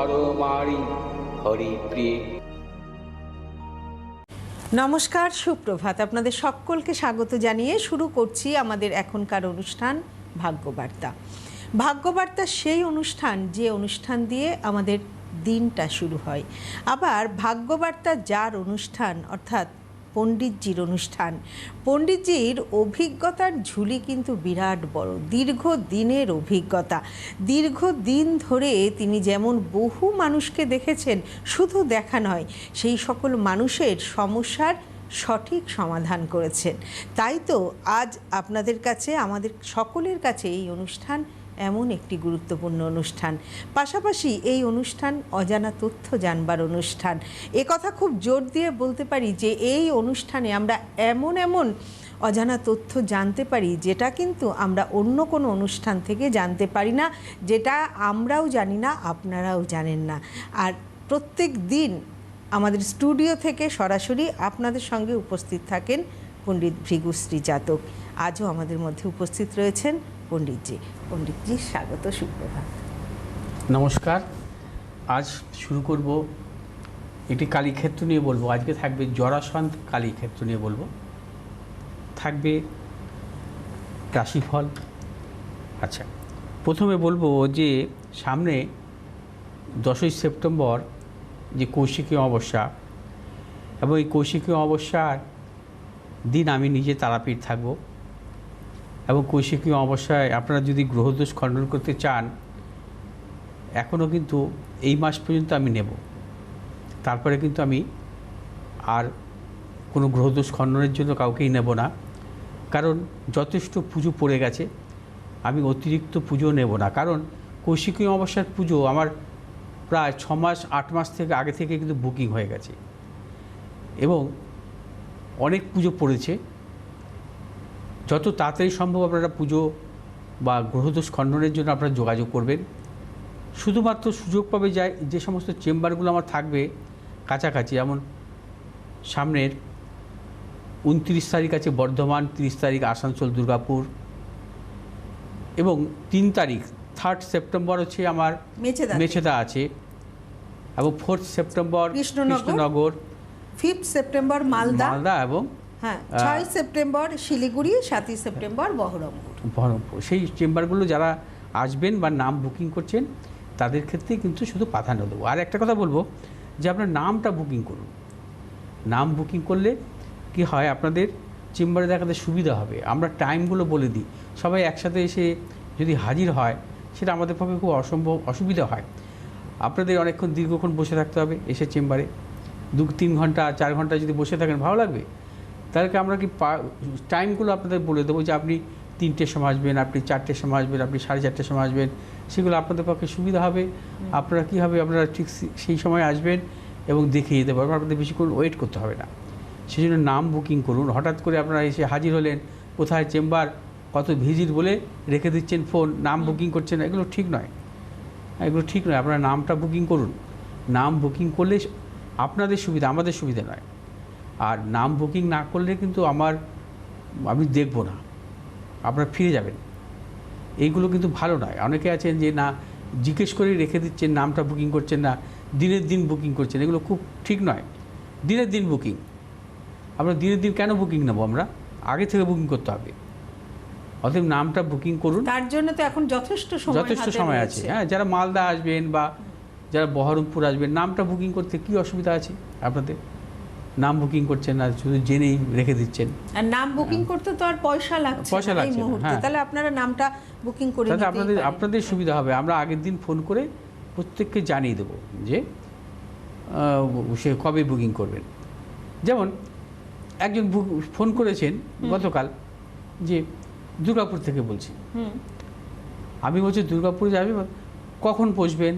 নরমারি হরিপ্রিয়ে। নমস্কার, সুপ্রভাত। আপনাদের সকলকে স্বাগত জানিয়ে শুরু করছি আমাদের এখনকার অনুষ্ঠান ভাগ্যবার্তা। ভাগ্যবার্তা সেই অনুষ্ঠান যে অনুষ্ঠান দিয়ে আমাদের দিনটা শুরু হয়। আবার ভাগ্যবার্তা যার অনুষ্ঠান, অর্থাৎ পণ্ডিতজির অনুষ্ঠান। পণ্ডিতজির অভিজ্ঞতার ঝুলি কিন্তু বিরাট বড়, দীর্ঘদিনের অভিজ্ঞতা। দীর্ঘদিন ধরে তিনি যেমন বহু মানুষকে দেখেছেন, শুধু দেখা নয়, সেই সকল মানুষের সমস্যার সঠিক সমাধান করেছেন। তাই তো আজ আপনাদের কাছে, আমাদের সকলের কাছে এই অনুষ্ঠান এমন একটি গুরুত্বপূর্ণ অনুষ্ঠান। পাশাপাশি এই অনুষ্ঠান অজানা তথ্য জানবার অনুষ্ঠান। কথা খুব জোর দিয়ে বলতে পারি যে এই অনুষ্ঠানে আমরা এমন এমন অজানা তথ্য জানতে পারি যেটা কিন্তু আমরা অন্য কোনো অনুষ্ঠান থেকে জানতে পারি না, যেটা আমরাও জানি না, আপনারাও জানেন না। আর প্রত্যেক দিন আমাদের স্টুডিও থেকে সরাসরি আপনাদের সঙ্গে উপস্থিত থাকেন পণ্ডিত ভৃগুশ্রী জাতক। আজও আমাদের মধ্যে উপস্থিত রয়েছেন পণ্ডিতজি। পণ্ডিতজি, স্বাগত, সুপ্রভাত। নমস্কার। আজ শুরু করব একটি কালীক্ষেত্র নিয়ে বলবো। আজকে থাকবে জরাসন্ধ কালীক্ষেত্র নিয়ে বলবো, থাকবে রাশিফল। আচ্ছা, প্রথমে বলবো যে সামনে 10ই সেপ্টেম্বর যে কৌশিকী অমাবস্যা, এবং এই কৌশিকী অমাবস্যার দিন আমি নিজে তারাপীঠ থাকবো। এবং কৌশিকী অমাবস্যায় আপনারা যদি গ্রহদোষ খণ্ডন করতে চান, এখনও কিন্তু এই মাস পর্যন্ত আমি নেব, তারপরে কিন্তু আমি আর কোনো গ্রহদোষ খণ্ডনের জন্য কাউকেই নেব না। কারণ যথেষ্ট পুজো পড়ে গেছে, আমি অতিরিক্ত পুজো নেব না। কারণ কৌশিকী অমাবস্যার পুজো আমার প্রায় 6 মাস 8 মাস থেকে আগে থেকে কিন্তু বুকিং হয়ে গেছে, এবং অনেক পুজো পড়েছে। যত তাড়াতাড়ি সম্ভব আপনারা পুজো বা গ্রহদোষ খণ্ডনের জন্য আপনারা যোগাযোগ করবেন। শুধুমাত্র সুযোগ পাবে যে সমস্ত চেম্বারগুলো আমার থাকবে কাছাকাছি, যেমন সামনের 29 তারিখ আছে বর্ধমান, 30 তারিখ আসানসোল দুর্গাপুর, এবং 3 তারিখ 3rd সেপ্টেম্বর হচ্ছে আমার মেছেদা আছে, এবং 4th September Krishnanagar, 5th September Malda, এবং 6 সেপ্টেম্বর শিলিগুড়ি, 7ই সেপ্টেম্বর বহরমপুর। সেই চেম্বারগুলো যারা আসবেন বা নাম বুকিং করছেন তাদের ক্ষেত্রে কিন্তু শুধু প্রাধান্য দেবো। আর একটা কথা বলবো যে আপনার নামটা বুকিং করুন। নাম বুকিং করলে কি হয়, আপনাদের চেম্বারে দেখাতে সুবিধা হবে। আমরা টাইমগুলো বলে দিই, সবাই একসাথে এসে যদি হাজির হয় সেটা আমাদের পক্ষে খুব অসুবিধা হয়। আপনাদের অনেকক্ষণ দীর্ঘক্ষণ বসে থাকতে হবে, এসে চেম্বারে 2-3 ঘন্টা 4 ঘন্টা যদি বসে থাকেন ভালো লাগবে। তাহলে আমরা কি টাইমগুলো আপনাদের বলে দেবো যে আপনি 3টের সময় আসবেন, আপনি 4টের সময় আসবেন, আপনি 4:30টার সময় আসবেন। সেগুলো আপনাদের পক্ষে সুবিধা হবে। আপনারা কী হবে, আপনারা ঠিক সেই সময় আসবেন এবং দেখিয়ে যেতে পারবেন, আপনাদের বেশিক্ষণ ওয়েট করতে হবে না। সেই জন্য নাম বুকিং করুন। হঠাৎ করে আপনারা এসে হাজির হলেন, কোথায় চেম্বার, কত ভিজিট বলে রেখে দিচ্ছেন ফোন, নাম বুকিং করছেন, এগুলো ঠিক নয়। এগুলো ঠিক নয়। আপনারা নামটা বুকিং করুন। নাম বুকিং করলে আপনাদের সুবিধা, আমাদের সুবিধা নয়। আর নাম বুকিং না করলে কিন্তু আমি দেখব না, আপনারা ফিরে যাবেন। এইগুলো কিন্তু ভালো নয়। অনেকে আছেন যে না জিজ্ঞেস করে রেখে দিচ্ছেন, নামটা বুকিং করছেন না, দিনের দিন বুকিং করছেন, এগুলো খুব ঠিক নয়। দিনের দিন বুকিং, আমরা দিনের দিন কেন বুকিং নেবো? আমরা আগে থেকে বুকিং করতে হবে। অতএব নামটা বুকিং করুন। তার জন্য তো এখন যথেষ্ট সময় আছে। হ্যাঁ, যারা মালদা আসবেন বা যারা বহরমপুর আসবেন, নামটা বুকিং করতে কি অসুবিধা আছে আপনাদের? নাম বুকিং করছেন না, শুধু জেনেই রেখে দিচ্ছেন। আর নাম বুকিং করতে তো আর পয়সা লাগছে এই মুহূর্তে, তাহলে আপনারা নামটা বুকিং করে নিতে পারেন। আপনাদের সুবিধা হবে। আমরা আগের দিন ফোন করে প্রত্যেককে জানিয়ে দেবো যে সে কবে বুকিং করবেন। যেমন একজন ফোন করেছেন গতকাল যে দুর্গাপুর থেকে বলছি। আমি বলছি দুর্গাপুরে যাবে, কখন পৌঁছবেন?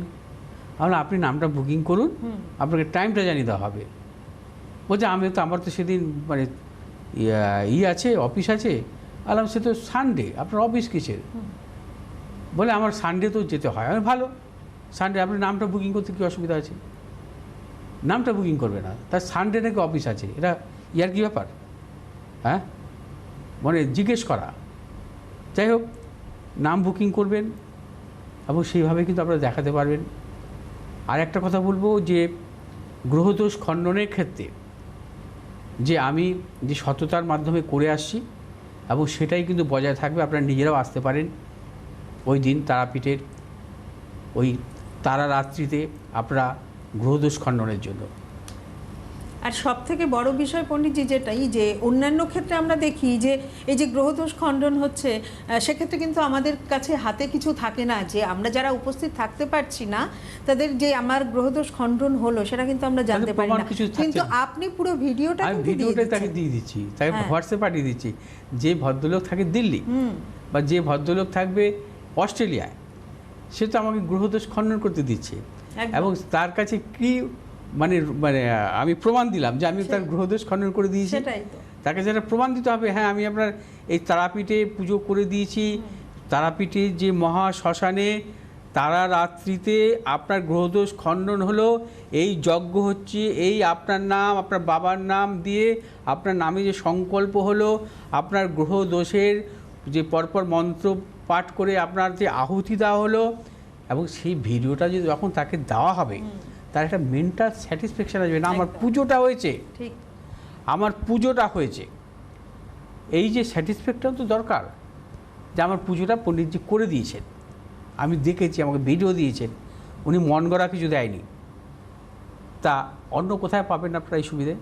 আপনি নামটা বুকিং করুন, আপনাকে টাইমটা জানিয়ে দেওয়া হবে। বলছে আমার তো সেদিন মানে আছে, অফিস আছে। সে তো সানডে, আপনার অফিস কিসের? বলে আমার সানডে তো যেতে হয়। ভালো, সানডে আপনি নামটা বুকিং করতে কী অসুবিধা আছে? নামটা বুকিং করবে না, তার সানডে নাকি অফিস আছে, এটা ইয়ার কী ব্যাপার? হ্যাঁ, মানে জিজ্ঞেস করা। যাই হোক, নাম বুকিং করবেন এবং সেইভাবে কিন্তু আপনারা দেখাতে পারবেন। আর একটা কথা বলবো যে গ্রহদোষ খণ্ডনের ক্ষেত্রে যে আমি যে সততার মাধ্যমে করে আসছি এবং সেটাই কিন্তু বজায় থাকবে। আপনারা নিজেরাও আসতে পারেন ওই দিন তারাপীঠের ওই তারা রাত্রিতে আপনারা গ্রহদোষ খণ্ডনের জন্য। আর সব থেকে বড় বিষয় পণ্ডিতজি যেটাই যে অন্যান্য ক্ষেত্রে আমরা দেখি যে এই যে গ্রহদোষ খণ্ডন হচ্ছে সেক্ষেত্রে কিন্তু আমাদের কাছে হাতে কিছু থাকে না, যে আমরা যারা উপস্থিত থাকতে পারছি না তাদের যে আমার গ্রহদোষ খণ্ডন হলো সেটা কিন্তু আমরা জানতে পারি না, কিন্তু আপনি পুরো ভিডিওটা তাকে দিয়ে দিচ্ছি, তাকে হোয়াটসঅ্যাপ পাঠিয়ে দিচ্ছি। যে ভদ্রলোক থাকে দিল্লি বা যে ভদ্রলোক থাকবে অস্ট্রেলিয়ায়, সে তো আমাকে গ্রহদোষ খণ্ডন করতে দিচ্ছে এবং তার কাছে কি মানে মানে আমি প্রমাণ দিলাম যে আমি তার গ্রহদোষ খণ্ডন করে দিয়েছি। তাকে যেটা প্রমাণ দিতে হবে, হ্যাঁ আমি আপনার এই তারাপীঠে পুজো করে দিয়েছি, তারাপীঠে যে মহা শ্মশানে তারা রাত্রিতে আপনার গ্রহদোষ খণ্ডন হলো, এই যজ্ঞ হচ্ছে, এই আপনার নাম আপনার বাবার নাম দিয়ে আপনার নামে যে সংকল্প হলো, আপনার গ্রহদোষের যে পরপর মন্ত্র পাঠ করে আপনার যে আহুতি দেওয়া হলো, এবং সেই ভিডিওটা যদি যখন তাকে দেওয়া হবে তার একটা মেন্টাল স্যাটিসফ্যাকশন আসবে না আমার পুজোটা হয়েছে, ঠিক আমার পুজোটা হয়েছে। এই যে স্যাটিসফ্যাকশন তো দরকার যে আমার পুজোটা পণ্ডিতজি করে দিয়েছেন, আমি দেখেছি, আমাকে ভিডিও দিয়েছেন, উনি মন গড়া কিছু দেয়নি। তা অন্য কোথায় পাবেন আপনারা এই সুবিধে?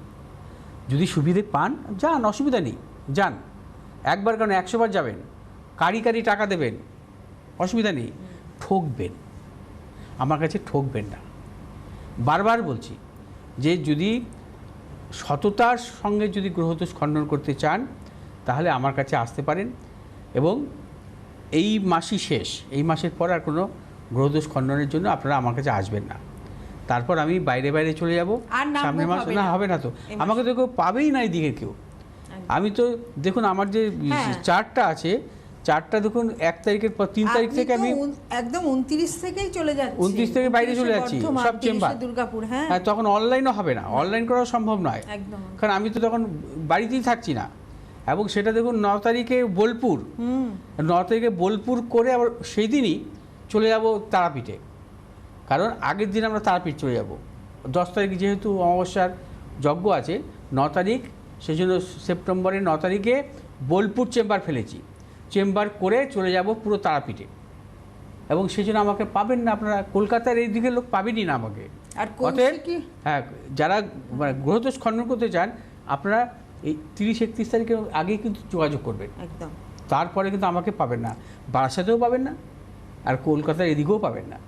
যদি সুবিধে পান যান, অসুবিধা নেই, যান। একবার কেন 100 বার যাবেন, কারি কারি টাকা দেবেন, অসুবিধা নেই। ঠকবেন, আমার কাছে ঠকবেন না। বারবার বলছি যে যদি সততার সঙ্গে যদি গ্রহদোষ খণ্ডন করতে চান তাহলে আমার কাছে আসতে পারেন, এবং এই মাসই শেষ, এই মাসের পর আর কোনো গ্রহদোষ খণ্ডনের জন্য আপনারা আমার কাছে আসবেন না। তারপর আমি বাইরে বাইরে চলে যাব, সামনের মাস না হবে না, তো আমাকে তো কেউ পাবেই না এদিকে কেউ। আমি তো দেখুন আমার যে চার্টটা আছে, চারটা দেখুন 1 তারিখের পর 3 তারিখ থেকে আমি একদম 29 থেকেই চলে যাচ্ছি, 29 থেকে বাইরে চলে যাচ্ছি সব চেম্বার, দুর্গাপুর। হ্যাঁ, তখন অনলাইনও হবে না, অনলাইন করা সম্ভব নয়, কারণ আমি তো তখন বাড়িতেই থাকছি না। এবং সেটা দেখুন 9 তারিখে বোলপুর, 9 তারিখে বোলপুর করে আবার সেই দিনই চলে যাব তারাপীঠে, কারণ আগের দিন আমরা তারাপীঠ চলে যাব। 10 তারিখ যেহেতু অমাবস্যার যজ্ঞ আছে, 9 তারিখ, সেই জন্য সেপ্টেম্বরের 9 তারিখে বোলপুর চেম্বার ফেলেছি, চেম্বার করে চলে যাব পুরো তারাপীঠে। এবং সেই জন্য আমাকে পাবেন না আপনারা, কলকাতার এই দিকের লোক পাবেনই না আমাকে। আর হ্যাঁ, যারা মানে গ্রহদোষ খণ্ডন করতে চান আপনারা এই 30-31 তারিখের আগেই কিন্তু যোগাযোগ করবেন, একদম। তারপরে কিন্তু আমাকে পাবেন না, বারাসাতেও পাবেন না, আর কলকাতার এদিকেও পাবেন না।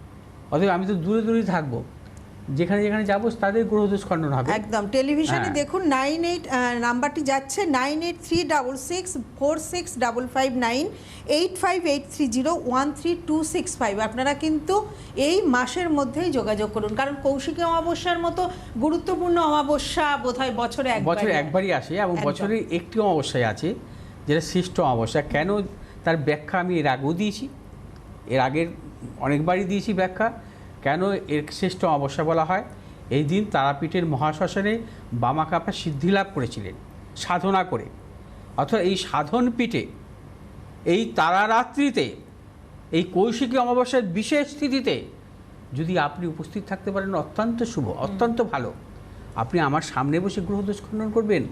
অতএব আমি তো দূরে দূরেই থাকবো, যেখানে যেখানে যাবো তাদের গ্রহদোষ খণ্ডন হবে। একদম। টেলিভিশনে দেখুন 98 নাম্বারটি যাচ্ছে 9836465559 8583013265। আপনারা কিন্তু এই মাসের মধ্যেই যোগাযোগ করুন, কারণ কৌশিকী অমাবস্যার মতো গুরুত্বপূর্ণ অমাবস্যা বোধহয় বছরে একবারই আসে, এবং বছরে একটি অমাবস্যায় আছে যেটা শ্রেষ্ঠ অমাবস্যা। কেন তার ব্যাখ্যা আমি এর আগেও দিয়েছি, এর আগের অনেকবারই দিয়েছি ব্যাখ্যা। কেন এর শ্রেষ্ঠ অমাবস্যা বলা হয়? এই দিন তারাপীঠের মহাশ্মশানে বামাকাপা সিদ্ধি লাভ করেছিলেন সাধনা করে, অর্থাৎ এই সাধন পীঠে এই তারারাত্রিতে এই কৌশিকী অমাবস্যার বিশেষ তিথিতে যদি আপনি উপস্থিত থাকতে পারেন অত্যন্ত শুভ, অত্যন্ত ভালো। আপনি আমার সামনে বসে গ্রহদোষ খণ্ডন করবেন।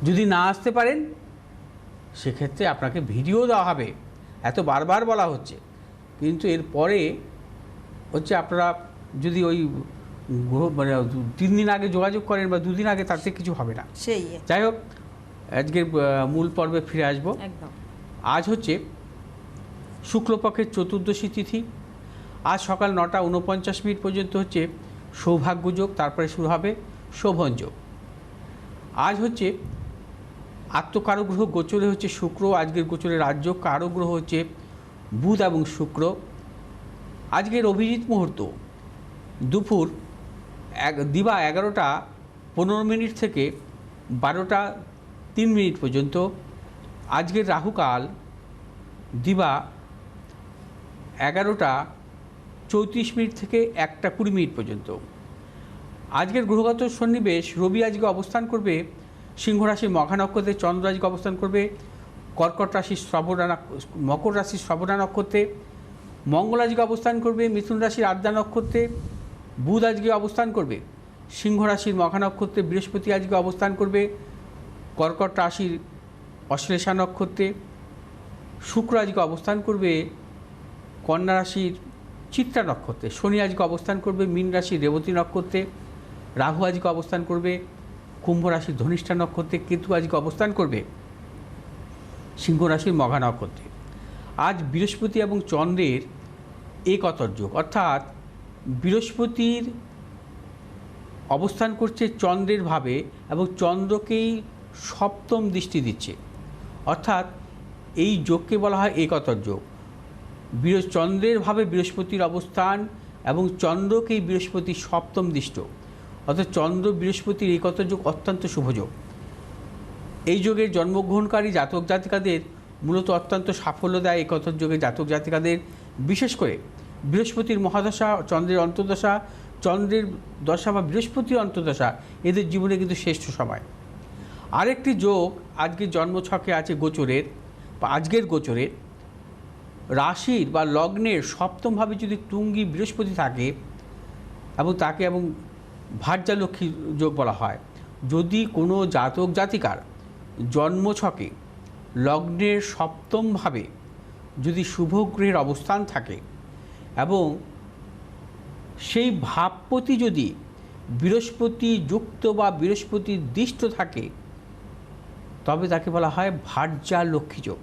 যদি না আসতে পারেন সেক্ষেত্রে আপনাকে ভিডিও দেওয়া হবে, এত বারবার বলা হচ্ছে, কিন্তু এরপরে হচ্ছে আপনারা যদি ওই মানে 3 দিন আগে যোগাযোগ করেন বা 2 দিন আগে, তাতে কিছু হবে না। যাই হোক, আজকের মূল পর্বে ফিরে আসবো। আজ হচ্ছে শুক্লপক্ষের চতুর্দশী তিথি। আজ সকাল 9:49 পর্যন্ত হচ্ছে সৌভাগ্যযোগ, তারপরে শুরু হবে শোভনযোগ। আজ হচ্ছে আত্মকারগ্রহ গোচরে হচ্ছে শুক্র, আজকের গোচরে রাজ্য কারগ্রহ হচ্ছে বুধ এবং শুক্র। আজকের অভিজিৎ মুহূর্ত দুপুর দিবা 11:15 থেকে 12:03 পর্যন্ত। আজকের রাহুকাল দিবা 11:34 থেকে 1:20 পর্যন্ত। আজকের গ্রহগত সন্নিবেশ, রবি আজকে অবস্থান করবে সিংহ রাশির মঘা নক্ষত্রে, চন্দ্র আজকে অবস্থান করবে কর্কট রাশির মকর রাশির শ্রবণা নক্ষত্রে, মঙ্গল আজকে অবস্থান করবে মিথুন রাশির আদ্রা নক্ষত্রে, বুধ আজকে অবস্থান করবে সিংহ রাশির মঘা নক্ষত্রে, বৃহস্পতি আজকে অবস্থান করবে কর্কট রাশির অশ্লেষা নক্ষত্রে, শুক্র আজকে অবস্থান করবে কন্যা রাশির চিত্রা নক্ষত্রে, শনি আজকে অবস্থান করবে মীন রাশির রেবতী নক্ষত্রে, রাহু আজকে অবস্থান করবে কুম্ভ রাশির ধনিষ্ঠা নক্ষত্রে, কেতু আজকে অবস্থান করবে সিংহ রাশির মঘা নক্ষত্রে। আজ বৃহস্পতি এবং চন্দ্রের একতর যোগ, অর্থাৎ বৃহস্পতির অবস্থান করছে চন্দ্রের ভাবে এবং চন্দ্রকেই সপ্তম দৃষ্টি দিচ্ছে, অর্থাৎ এই যোগকে বলা হয় একতর যোগ। চন্দ্রের ভাবে বৃহস্পতির অবস্থান এবং চন্দ্রকেই বৃহস্পতি সপ্তম দৃষ্ট, অর্থাৎ চন্দ্র বৃহস্পতির একতর যোগ অত্যন্ত শুভযোগ। এই যোগের জন্মগ্রহণকারী জাতক জাতিকাদের মূলত অত্যন্ত সাফল্য দেয় একতর যোগে জাতক জাতিকাদের, বিশেষ করে বৃহস্পতির মহাদশা, চন্দ্রের অন্তর্দশা, চন্দ্রের দশা বা বৃহস্পতির অন্তর্দশা এদের জীবনে কিন্তু শ্রেষ্ঠ সময়। আরেকটি যোগ আজকের জন্মছকে আছে গোচরের বা আজকের গোচরের রাশির বা লগ্নের সপ্তমভাবে যদি তুঙ্গি বৃহস্পতি থাকে এবং তাকে এবং ভার্যালক্ষ্মী যোগ বলা হয়। যদি কোনো জাতক জাতিকার জন্মছকে লগ্নের সপ্তমভাবে যদি শুভ গ্রহের অবস্থান থাকে এবং সেই ভাবপতি যদি বৃহস্পতি যুক্ত বা বৃহস্পতির দৃষ্ট থাকে তবে তাকে বলা হয় ভার্যালক্ষ্মী যোগ।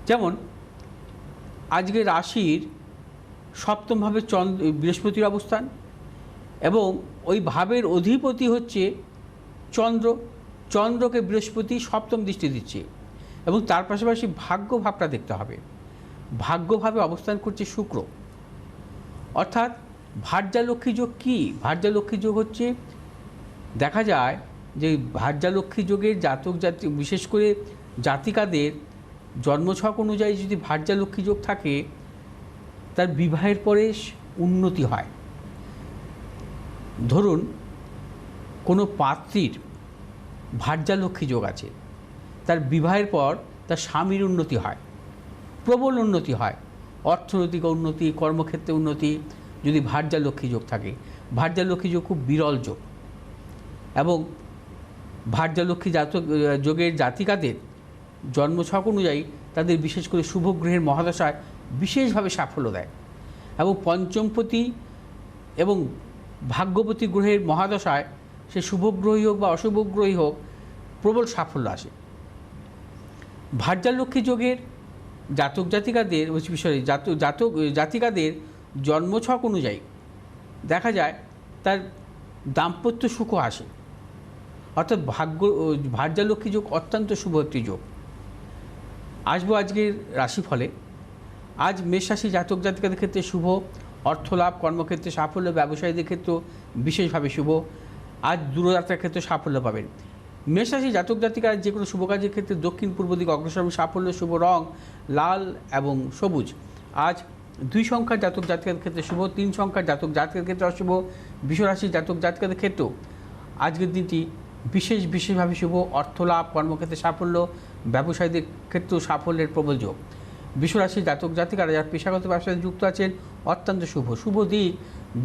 যেমন আজকে রাশির সপ্তমভাবে বৃহস্পতির অবস্থান এবং ওই ভাবের অধিপতি হচ্ছে চন্দ্র, চন্দ্রকে বৃহস্পতি সপ্তম দৃষ্টি দিচ্ছে এবং তার পাশাপাশি ভাগ্য ভাবটা দেখতে হবে। ভাগ্যভাবে অবস্থান করছে শুক্র, অর্থাৎ ভার্যালক্ষ্মী যোগ কী? ভার্যালক্ষ্মী যোগ হচ্ছে, দেখা যায় যে ভার্যালক্ষ্মী যোগের জাতক বিশেষ করে জাতিকাদের জন্মছক অনুযায়ী যদি ভার্যালক্ষ্মী যোগ থাকে তার বিবাহের পরে উন্নতি হয়। ধরুন কোনো পাত্রীর ভার্যালক্ষ্মী যোগ আছে, তার বিবাহের পর তার স্বামীর উন্নতি হয়, প্রবল উন্নতি হয়, অর্থনৈতিক উন্নতি, কর্মক্ষেত্রে উন্নতি যদি ভার্যালক্ষ্মী যোগ থাকে। ভার্যালক্ষ্মী যোগ খুব বিরল যোগ এবং ভার্যালক্ষ্মী যোগের জাতিকাদের জন্মছক অনুযায়ী তাদের বিশেষ করে শুভ গ্রহের মহাদশায় বিশেষভাবে সাফল্য দেয় এবং পঞ্চমপতি এবং ভাগ্যপতি গ্রহের মহাদশায় সে শুভ গ্রহী হোক বা অশুভ গ্রহী হোক প্রবল সাফল্য আসে। ভার্যালক্ষ্মী যোগের জাতক জাতিকাদের জাতিকাদের জন্মছক অনুযায়ী দেখা যায় তার দাম্পত্য সুখ আসে, অর্থাৎ ভার্যালক্ষ্মী যোগ অত্যন্ত শুভ একটি যোগ। আসবো আজকের রাশিফলে। আজ মেষ রাশি জাতক জাতিকাদের ক্ষেত্রে শুভ, অর্থলাভ, কর্মক্ষেত্রে সাফল্য, ব্যবসায়ীদের ক্ষেত্রেও বিশেষভাবে শুভ। আজ দূরযাত্রার ক্ষেত্রে সাফল্য পাবেন। মেষ রাশি জাতক জাতিকারা যে কোনো শুভ কাজের ক্ষেত্রে দক্ষিণ পূর্ব দিকে অগ্রসর সাফল্য, শুভ রং লাল এবং সবুজ। আজ 2 সংখ্যার জাতক জাতিকাদের ক্ষেত্রে শুভ, 3 সংখ্যার জাতক জাতিকাদের ক্ষেত্রে অশুভ। বৃষ রাশির জাতক জাতিকাদের ক্ষেত্রেও আজকের দিনটি বিশেষভাবে শুভ, অর্থলাভ, কর্মক্ষেত্রে সাফল্য, ব্যবসায়ীদের ক্ষেত্রেও সাফল্যের প্রবল যোগ। বৃষ রাশির জাতক জাতিকারা যারা পেশাগত ব্যবসায় যুক্ত আছেন অত্যন্ত শুভ। শুভ দিক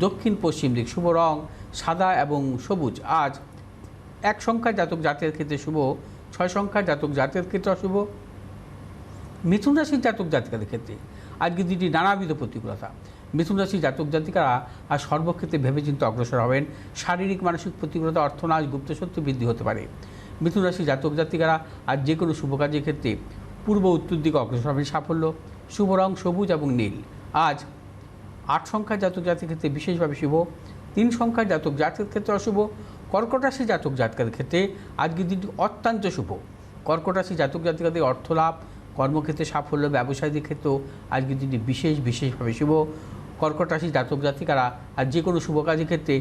দক্ষিণ পশ্চিম দিক, শুভ রং সাদা এবং সবুজ। আজ 1 সংখ্যার জাতক জাতিকাদের ক্ষেত্রে শুভ, 6 সংখ্যার জাতক জাতিকাদের ক্ষেত্রে অশুভ। মিথুন রাশির জাতক জাতিকাদের ক্ষেত্রে আজকের দিনটি নানাবিধ প্রতিকূলতা। মিথুন রাশির জাতক জাতিকারা আর সর্বক্ষেত্রে ভেবেচিন্তে অগ্রসর হবেন। শারীরিক মানসিক প্রতিকূলতা, অর্থনাশ, গুপ্তশত্রু বৃদ্ধি হতে পারে। মিথুন রাশির জাতক জাতিকারা আর যে কোনো শুভ কাজের ক্ষেত্রে পূর্ব উত্তর দিকে অগ্রসর হবেন সাফল্য, শুভ রং সবুজ এবং নীল। আজ 8 সংখ্যার জাতক জাতির ক্ষেত্রে বিশেষভাবে শুভ, 3 সংখ্যার জাতক জাতকের ক্ষেত্রে অশুভ। কর্কট রাশির জাতক জাতিকাদের ক্ষেত্রে আজকের দিনটি অত্যন্ত শুভ। কর্কট রাশির জাতক জাতিকাদের অর্থলাভ, কর্মক্ষেত্রে সাফল্য, ব্যবসায়ীদের ক্ষেত্রেও আজকের দিনটি বিশেষভাবে শুভ। কর্কট রাশির জাতক জাতিকারা আর যে কোনো শুভ কাজের ক্ষেত্রে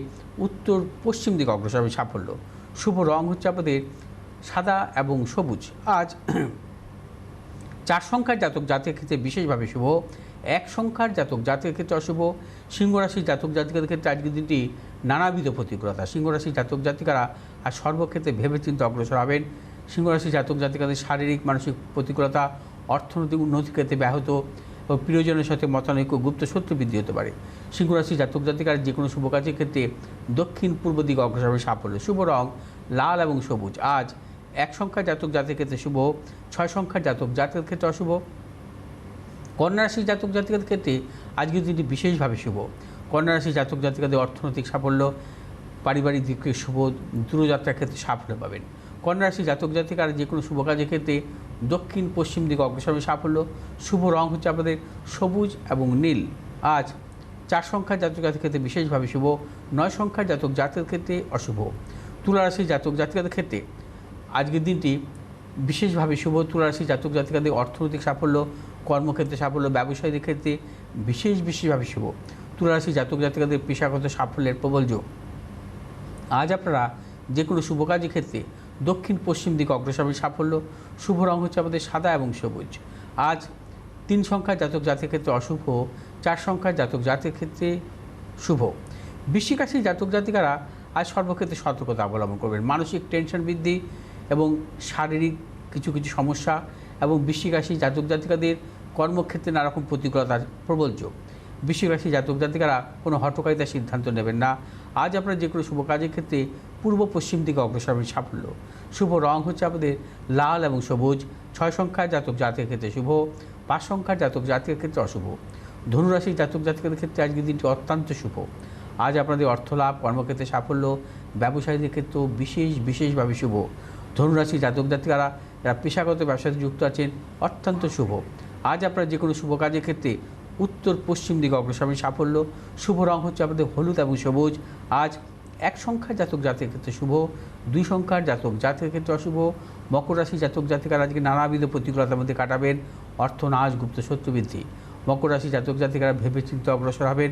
উত্তর পশ্চিম দিকে অগ্রসর হবে সাফল্য। শুভ রং হচ্ছে আপনাদের সাদা এবং সবুজ। আজ 4 সংখ্যার জাতক জাতির ক্ষেত্রে বিশেষভাবে শুভ, 1 সংখ্যার জাতক জাতির ক্ষেত্রে অশুভ। সিংহ রাশির জাতক জাতিকাদের ক্ষেত্রে আজকের দিনটি নানাবিধ প্রতিকূলতা। সিংহ রাশির জাতক জাতিকারা আর সর্বক্ষেত্রে ভেবেচিন্তে অগ্রসর হবেন। সিংহ রাশির জাতক জাতিকাদের শারীরিক মানসিক প্রতিকূলতা, অর্থনৈতিক উন্নতির ক্ষেত্রে ব্যাহত ও প্রিয়জনের সাথে মতানৈক্য গুপ্ত শত্রু বৃদ্ধি হতে পারে। সিংহ রাশি জাতক জাতিকার যে কোনো শুভ কাজের ক্ষেত্রে দক্ষিণ পূর্ব দিকে অগ্রসর হবে সাফল্য। শুভ রং লাল এবং সবুজ। আজ 1 সংখ্যার জাতক জাতির ক্ষেত্রে শুভ, 6 সংখ্যার জাতক জাতকের ক্ষেত্রে অশুভ। কন্যা রাশির জাতক জাতিকাদের ক্ষেত্রে আজকের দিনটি বিশেষভাবে শুভ। কন্যা রাশির জাতক জাতিকাদের অর্থনৈতিক সাফল্য, পারিবারিক দিকে শুভ, দূরযাত্রার ক্ষেত্রে সাফল্য পাবেন। কন্যা রাশির জাতক জাতিকার যে কোনো শুভ কাজের ক্ষেত্রে দক্ষিণ পশ্চিম দিকে অগ্রসর হবে সাফল্য। শুভ রং হচ্ছে আপনাদের সবুজ এবং নীল। আজ 4 সংখ্যার জাতক জাতির ক্ষেত্রে বিশেষভাবে শুভ, 9 সংখ্যার জাতক জাতকের ক্ষেত্রে অশুভ। তুলা রাশির জাতক জাতিকাদের ক্ষেত্রে আজকের দিনটি বিশেষভাবে শুভ। তুলা রাশির জাতক জাতিকাদের অর্থনৈতিক সাফল্য, কর্মক্ষেত্রে সাফল্য, ব্যবসায়ীদের ক্ষেত্রে বিশেষভাবে শুভ। তুলা রাশির জাতক জাতিকাদের পেশাগত সাফল্যের প্রবল যোগ। আজ আপনারা যে কোনো শুভ কাজের ক্ষেত্রে দক্ষিণ পশ্চিম দিকে অগ্রসর হবে সাফল্য। শুভ রং হচ্ছে আমাদের সাদা এবং সবুজ। আজ 3 সংখ্যার জাতক জাতির ক্ষেত্রে অশুভ, 4 সংখ্যার জাতক জাতির ক্ষেত্রে শুভ। বৃশ্চিক রাশির জাতক জাতিকারা আজ সর্বক্ষেত্রে সতর্কতা অবলম্বন করবেন। মানসিক টেনশন বৃদ্ধি এবং শারীরিক কিছু সমস্যা এবং বৃশ্চিক রাশির জাতক জাতিকাদের কর্মক্ষেত্রে নানারকম প্রতিকূলতার প্রবল যোগ। বৃশ্চিক রাশির জাতক জাতিকারা কোনো হঠকারিতার সিদ্ধান্ত নেবেন না। আজ আপনারা যে কোনো শুভ কাজের ক্ষেত্রে পূর্ব পশ্চিম দিকে অগ্রসর হবে সাফল্য। শুভ রং হচ্ছে আমাদের লাল এবং সবুজ। 6 সংখ্যার জাতক জাতির ক্ষেত্রে শুভ, 5 সংখ্যার জাতক জাতির ক্ষেত্রে অশুভ। ধনুরাশির জাতক জাতিকাদের ক্ষেত্রে আজকের দিনটি অত্যন্ত শুভ। আজ আপনাদের অর্থলাভ, কর্মক্ষেত্রে সাফল্য, ব্যবসায়ীদের ক্ষেত্রেও বিশেষভাবে শুভ। ধনুরাশির জাতক জাতিকারা যারা পেশাগত ব্যবসাতে যুক্ত আছেন অত্যন্ত শুভ। আজ আপনারা যে কোনো শুভ কাজের ক্ষেত্রে উত্তর পশ্চিম দিকে অগ্রসর হবে সাফল্য। শুভ রং হচ্ছে আপনাদের হলুদ এবং সবুজ। আজ 1 সংখ্যার জাতক জাতির ক্ষেত্রে শুভ, 2 সংখ্যার জাতক জাতির ক্ষেত্রে অশুভ। মকর রাশি জাতক জাতিকারা আজকে নানাবিধ প্রতিকূলতার মধ্যে কাটাবেন, অর্থনাশ, গুপ্ত শত্রু বৃদ্ধি। মকর রাশি জাতক জাতিকারা ভেবেচিন্তে অগ্রসর হবেন,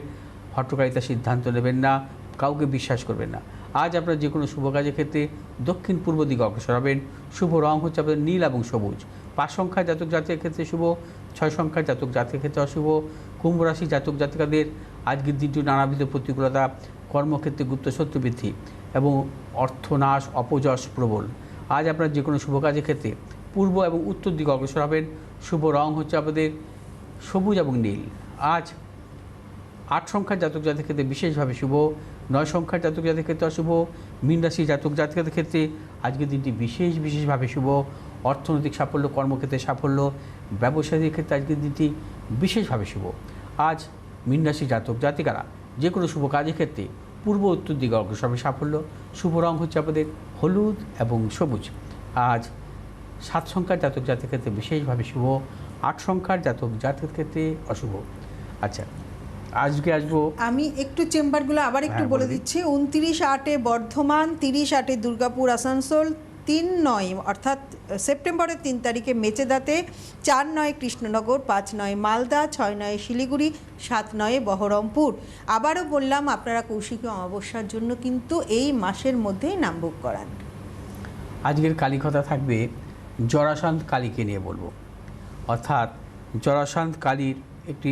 হঠকারিতার সিদ্ধান্ত নেবেন না, কাউকে বিশ্বাস করবেন না। আজ আপনারা যে কোনো শুভ কাজের ক্ষেত্রে দক্ষিণ পূর্ব দিকে অগ্রসর হবেন। শুভ রং হচ্ছে আপনাদের নীল এবং সবুজ। 5 সংখ্যার জাতক জাতির ক্ষেত্রে শুভ, 6 সংখ্যার জাতক জাতির ক্ষেত্রে অশুভ। কুম্ভ রাশি জাতক জাতিকাদের আজকের দিনটি নানাবিধ প্রতিকূলতা, কর্মক্ষেত্রে গুপ্ত শত্রু বৃদ্ধি এবং অর্থনাশ, অপযশ প্রবল। আজ আপনারা যে কোনো শুভ কাজের ক্ষেত্রে পূর্ব এবং উত্তর দিকে অগ্রসর হবেন। শুভ রং হচ্ছে আপনাদের সবুজ এবং নীল। আজ 8 সংখ্যার জাতক জাতির ক্ষেত্রে বিশেষভাবে শুভ, 9 সংখ্যার জাতক জাতির ক্ষেত্রে অশুভ। মীন রাশি জাতক জাতিকাদের ক্ষেত্রে আজকের দিনটি বিশেষভাবে শুভ। অর্থনৈতিক সাফল্য, কর্মক্ষেত্রে সাফল্য, ব্যবসায়ীদের ক্ষেত্রে আজকের দিনটি বিশেষভাবে শুভ। আজ মীন রাশি জাতক জাতিকারা যে কোনো শুভ কাজের ক্ষেত্রে পূর্ব উত্তর দিকে অগ্রসর হবে সাফল্য। শুভ রং হচ্ছে আপনাদের হলুদ এবং সবুজ। আজ 7 সংখ্যার জাতক জাতির ক্ষেত্রে বিশেষভাবে শুভ, 8 সংখ্যার জাতক জাতির ক্ষেত্রে অশুভ। আচ্ছা, আজকে আসবো আমি একটু চেম্বারগুলো আবার একটু বলে দিচ্ছি। 29/8 বর্ধমান, 30/8 দুর্গাপুর আসানসোল, 3/9 অর্থাৎ সেপ্টেম্বরের 3 তারিখে মেচেদাতে, 4/9 কৃষ্ণনগর, 5/9 মালদা, 6/9 শিলিগুড়ি, 7/9 বহরমপুর। আবারও বললাম, আপনারা কৌশিকী অমাবস্যার জন্য কিন্তু এই মাসের মধ্যেই নাম বুক করান। আজকের কালীকথা থাকবে জরাসন্ধ কালীকে নিয়ে বলবো। অর্থাৎ জরাসন্ধ কালীর একটি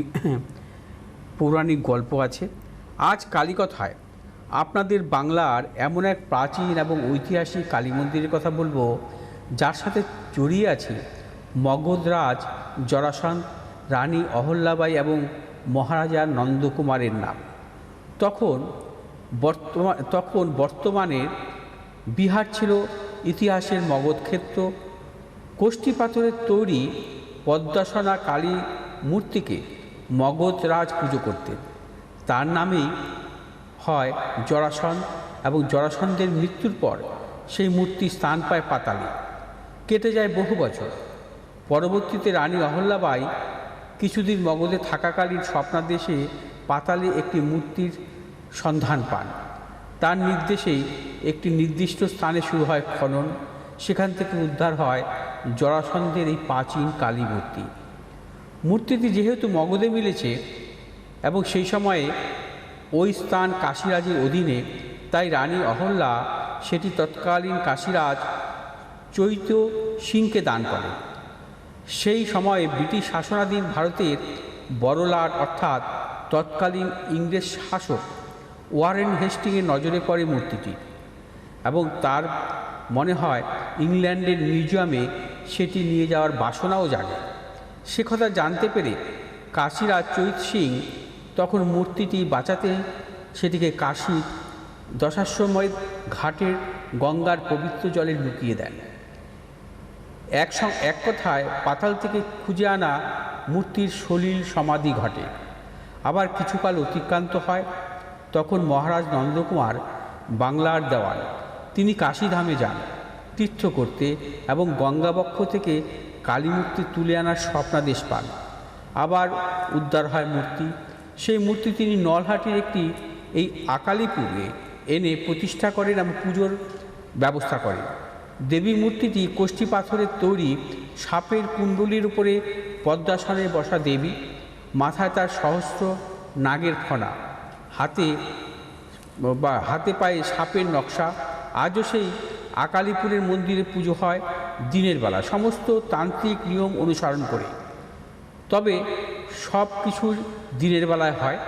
পৌরাণিক গল্প আছে। আজ কালীকথায় আপনাদের বাংলার এমন এক প্রাচীন এবং ঐতিহাসিক কালী মন্দিরের কথা বলবো, যার সাথে জড়িয়ে আছে মগধরাজ জরাসন্ধ, রানী অহল্যাবাই এবং মহারাজা নন্দকুমারের নাম। তখন বর্তমানের বিহার ছিল ইতিহাসের মগধক্ষেত্র। কোষ্ঠী পাথরের তৈরি পদ্মাসনা কালী মূর্তিকে মগধরাজ পুজো করতেন। তার নামেই হয় জরাসন্ধ এবং জরাসন্ধের মৃত্যুর পর সেই মূর্তি স্থান পায় পাতালে। কেটে যায় বহু বছর। পরবর্তীতে রানী অহল্যাবাই কিছুদিন মগধে থাকাকালীন স্বপ্নাদেশে পাতালে একটি মূর্তির সন্ধান পান। তার নির্দেশেই একটি নির্দিষ্ট স্থানে শুরু হয় খনন। সেখান থেকে উদ্ধার হয় জরাসন্ধের এই প্রাচীন কালী মূর্তি। মূর্তিটি যেহেতু মগধে মিলেছে এবং সেই সময়ে ওই স্থান কাশীরাজের অধীনে, তাই রানী অহল্যা সেটি তৎকালীন কাশীরাজ চৈত্য সিংকে দান করে। সেই সময়ে ব্রিটিশ শাসনাধীন ভারতের বড়লাট অর্থাৎ তৎকালীন ইংরেজ শাসক ওয়ারেন হেস্টিংয়ের নজরে পড়ে মূর্তিটি এবং তার মনে হয় ইংল্যান্ডের মিউজিয়ামে সেটি নিয়ে যাওয়ার বাসনাও জাগে। সে কথা জানতে পেরে কাশীরাজ চৈত সিং তখন মূর্তিটি বাঁচাতে সেটিকে কাশীর দশাশ্বমেধ ঘাটের গঙ্গার পবিত্র জলে লুকিয়ে দেন। এক কথায় পাতাল থেকে খুঁজে আনা মূর্তির সলিল সমাধি ঘটে। আবার কিছুকাল অতিক্রান্ত হয়, তখন মহারাজ নন্দকুমার বাংলার দেওয়ান, তিনি কাশীধামে যান তীর্থ করতে এবং গঙ্গাবক্ষ থেকে কালী মূর্তি তুলে আনার স্বপ্নাদেশ পান। আবার উদ্ধার হয় মূর্তি। সেই মূর্তি তিনি নলহাটির একটি এই আকালিপুরে এনে প্রতিষ্ঠা করেন এবং পুজোর ব্যবস্থা করেন। দেবী মূর্তিটি কোষ্ঠী পাথরের তৈরি, সাপের কুণ্ডলীর উপরে পদ্মাসনে বসা দেবী, মাথায় তার সহস্র নাগের ফণা, হাতে পায়ে সাপের নকশা। আজও সেই আকালিপুরের মন্দিরে পুজো হয় দিনের বেলা, সমস্ত তান্ত্রিক নিয়ম অনুসরণ করে। তবে সব কিছুর দিনের বেলায় হয়।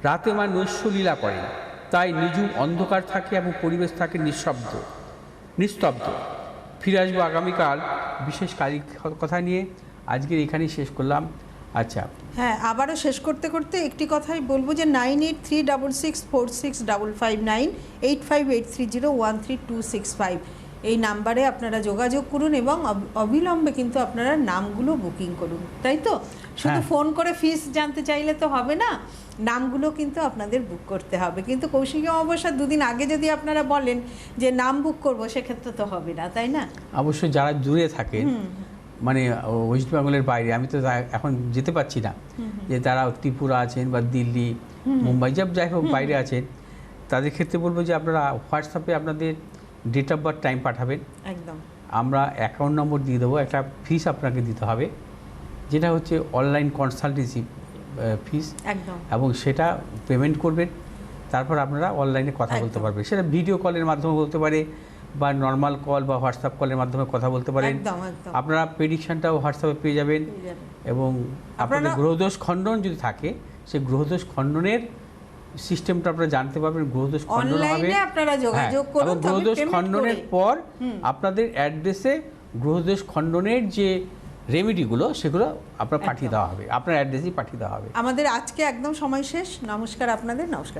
রাতে মা নৈশলীলা করেন, তাই নিঝুম অন্ধকার থাকে এবং পরিবেশ থাকে নিস্তব্ধ। ফিরে আসবো আগামীকাল বিশেষ কালী কথা নিয়ে। আজকের এখানেই শেষ করলাম। আচ্ছা, হ্যাঁ, আবারও শেষ করতে করতে একটি কথাই বলবো যে 9836646559 8583013265 এই নাম্বারে আপনারা যোগাযোগ করুন এবং অবিলম্বে কিন্তু আপনারা নামগুলো বুকিং করুন, তাই তো? শুধু ফোন করে ফিস জানতে চাইলে তো হবে না, নামগুলো কিন্তু আপনাদের বুক করতে হবে। কিন্তু কৌশিকী অমাবস্যার দুদিন আগে যদি আপনারা বলেন যে নাম বুক করবো, সেক্ষেত্রে তো হবে না, তাই না? অবশ্যই যারা দূরে থাকেন, মানে ওয়েস্ট বেঙ্গলের বাইরে, আমি তো এখন যেতে পারছি না, যে তারা ত্রিপুরা আছেন বা দিল্লি, মুম্বাই, যাই হোক বাইরে আছেন, তাদের ক্ষেত্রে বলবো যে আপনারা হোয়াটসঅ্যাপে আপনাদের ডেট অফ বার্থ টাইম পাঠাবেন। একদম, আমরা অ্যাকাউন্ট নম্বর দিয়ে দেবো। একটা ফিস আপনাকে দিতে হবে, যেটা হচ্ছে অনলাইন কনসালটেন্সি ফিস, একদম, এবং সেটা পেমেন্ট করবেন। তারপর আপনারা অনলাইনে কথা বলতে পারবেন। সেটা ভিডিও কলের মাধ্যমে বলতে পারে বা নর্মাল কল বা হোয়াটসঅ্যাপ কলের মাধ্যমে কথা বলতে পারেন। আপনারা প্রেডিকশনটাও হোয়াটসঅ্যাপে পেয়ে যাবেন। এবং আপনাদের গ্রহদোষ খণ্ডন যদি থাকে, সেই গ্রহদোষ খণ্ডনের সিস্টেমটা আপনারা জানতে পারবেন। গ্রহদোষ খণ্ডন হবে, এবং গ্রহদোষ খণ্ডনের পর আপনাদের অ্যাড্রেসে গ্রহদোষ খণ্ডনের যে রেমেডিগুলো সেগুলো আপনার পাঠিয়ে দেওয়া হবে, আপনার অ্যাড্রেসেই পাঠিয়ে দেওয়া হবে। আমাদের আজকে একদম সময় শেষ। নমস্কার আপনাদের। নমস্কার।